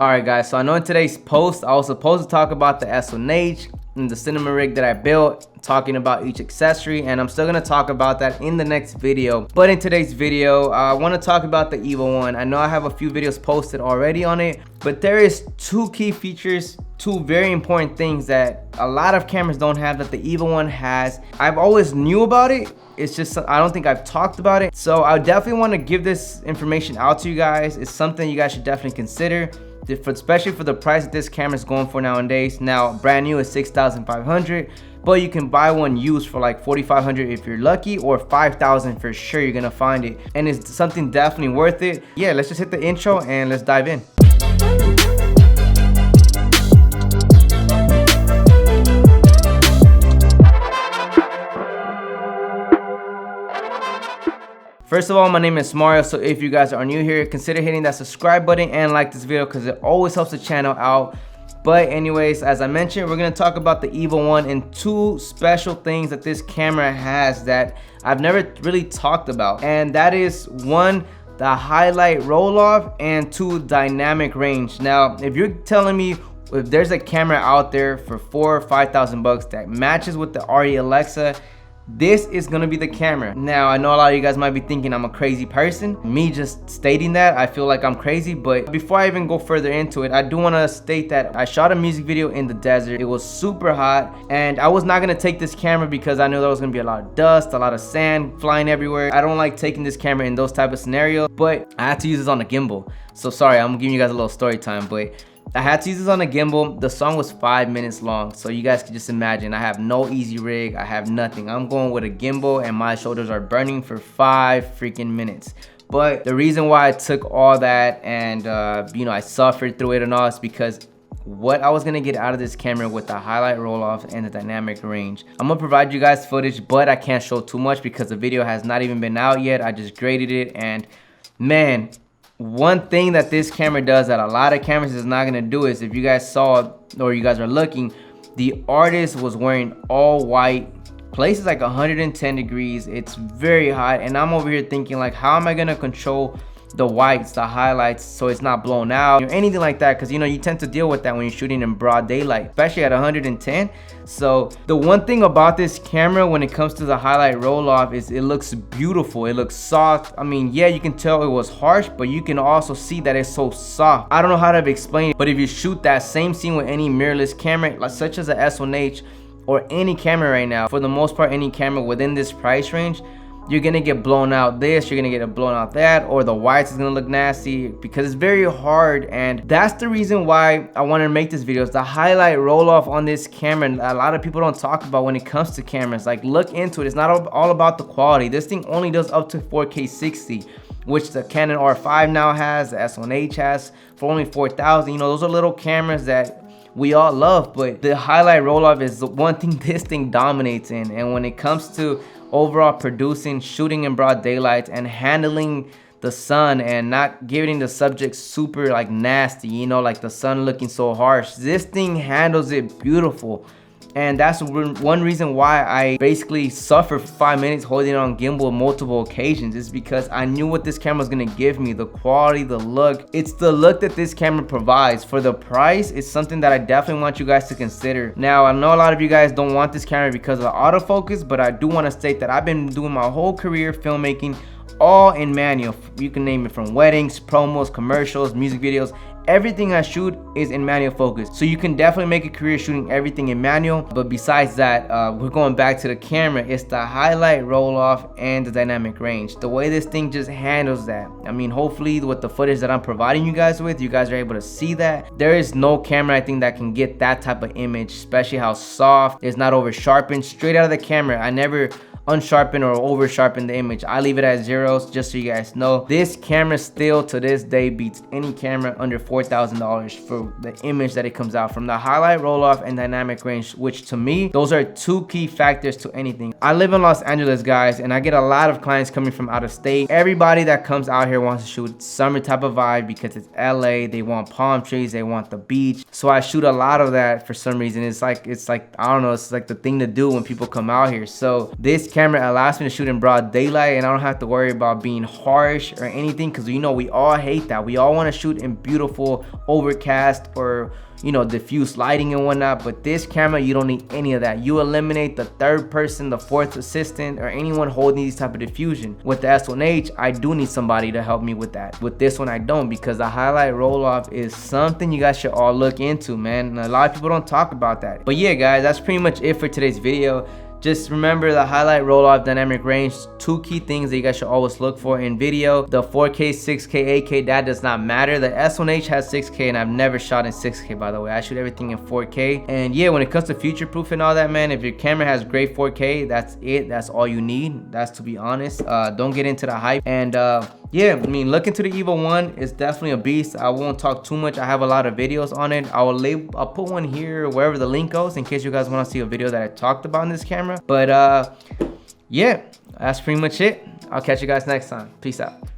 Alright guys, so I know in today's post I was supposed to talk about the S1H and the cinema rig that I built, talking about each accessory, and I'm still going to talk about that in the next video. But in today's video, I want to talk about the Eva1. I know I have a few videos posted already on it, but there is two key features, two very important things that a lot of cameras don't have that the Eva1 has. I've always knew about it. It's just, I don't think I've talked about it. So I definitely want to give this information out to you guys. It's something you guys should definitely consider, especially for the price that this camera is going for nowadays. Now, brand new is $6,500, but you can buy one used for like $4,500 if you're lucky, or $5,000 for sure. You're gonna find it, and it's something definitely worth it. Yeah, let's just hit the intro and let's dive in. First of all, my name is Mario, so if you guys are new here, consider hitting that subscribe button and like this video because it always helps the channel out. But anyways, as I mentioned, we're going to talk about the Eva1 and two special things that this camera has that I've never really talked about. And that is, one, the highlight roll-off, and two, dynamic range. Now, if you're telling me if there's a camera out there for $4,000 or $5,000 that matches with the RE Alexa, this is gonna be the camera. Now, I know a lot of you guys might be thinking I'm a crazy person. Me just stating that, I feel like I'm crazy. But before I even go further into it, I do want to state that I shot a music video in the desert. It was super hot, and I was not gonna take this camera because I knew there was gonna be a lot of dust, a lot of sand flying everywhere. I don't like taking this camera in those type of scenarios, but I had to use this on a gimbal. So sorry, I'm giving you guys a little story time, but I had to use this on a gimbal. The song was 5 minutes long, so you guys can just imagine. I have no easy rig, I have nothing. I'm going with a gimbal and my shoulders are burning for 5 freaking minutes. But the reason why I took all that and I suffered through it and all is because what I was gonna get out of this camera with the highlight roll-off and the dynamic range. I'm gonna provide you guys footage, but I can't show too much because the video has not even been out yet. I just graded it, and man, one thing that this camera does that a lot of cameras is not gonna do is, if you guys saw or you guys are looking, the artist was wearing all white. Place is like 110 degrees. It's very hot, and I'm over here thinking like, how am I gonna control the whites, the highlights, so it's not blown out or anything like that? Because you tend to deal with that when you're shooting in broad daylight, especially at 110. So the one thing about this camera when it comes to the highlight roll-off is it looks beautiful. It looks soft. I mean, yeah, you can tell it was harsh, but you can also see that it's so soft. I don't know how to explain it, but if you shoot that same scene with any mirrorless camera, like such as a S1H or any camera right now, for the most part, any camera within this price range, you're gonna get blown out this, you're gonna get blown out that, or the whites is gonna look nasty because it's very hard. And that's the reason why I wanted to make this video, is the highlight roll off on this camera. And a lot of people don't talk about when it comes to cameras. Like, look into it. It's not all about the quality. This thing only does up to 4K 60, which the Canon R5 now has, the S1H has for only 4,000. Those are little cameras that we all love, but the highlight roll off is the one thing this thing dominates in. And when it comes to overall producing, shooting in broad daylight, and handling the sun and not giving the subject super like nasty, like the sun looking so harsh, this thing handles it beautiful. And that's one reason why I basically suffered for 5 minutes holding it on gimbal on multiple occasions, is because I knew what this camera was gonna give me, the quality, the look. It's the look that this camera provides. For the price, it's something that I definitely want you guys to consider. Now, I know a lot of you guys don't want this camera because of the autofocus, but I do want to state that I've been doing my whole career filmmaking all in manual. You can name it from weddings, promos, commercials, music videos. Everything I shoot is in manual focus, so you can definitely make a career shooting everything in manual. But besides that, we're going back to the camera. It's the highlight roll off and the dynamic range. The way this thing just handles that, I mean, hopefully with the footage that I'm providing you guys with, you guys are able to see that. There is no camera, I think, that can get that type of image, especially how soft. It's not over sharpened. Straight out of the camera, I never unsharpen or over sharpen the image. I leave it at zeros, just so you guys know. This camera still to this day beats any camera under $4,000 for the image that it comes out from. The highlight roll off and dynamic range, which to me, those are two key factors to anything. I live in Los Angeles, guys, and I get a lot of clients coming from out of state. Everybody that comes out here wants to shoot summer type of vibe because it's LA. They want palm trees, they want the beach. So I shoot a lot of that for some reason. It's like I don't know, it's like the thing to do when people come out here. So this camera allows me to shoot in broad daylight, and I don't have to worry about being harsh or anything, because you know we all hate that. We all want to shoot in beautiful overcast or, you know, diffuse lighting and whatnot. But this camera, you don't need any of that. You eliminate the third person, the fourth assistant, or anyone holding these type of diffusion. With the S1H, I do need somebody to help me with that. With this one, I don't, because the highlight roll off is something you guys should all look into, man. And a lot of people don't talk about that. But yeah, guys, that's pretty much it for today's video. Just remember the highlight roll off dynamic range, 2 key things that you guys should always look for in video. The 4K, 6K, 8K, that does not matter. The S1H has 6K, and I've never shot in 6K, by the way. I shoot everything in 4K. And yeah, when it comes to future proof and all that, man, if your camera has great 4K, that's it. That's all you need. That's, to be honest. Don't get into the hype. And yeah, I mean, look into the EVA1. It's definitely a beast. I won't talk too much. I have a lot of videos on it. I'll put one here wherever the link goes, in case you guys want to see a video that I talked about in this camera. But yeah, that's pretty much it. I'll catch you guys next time. Peace out.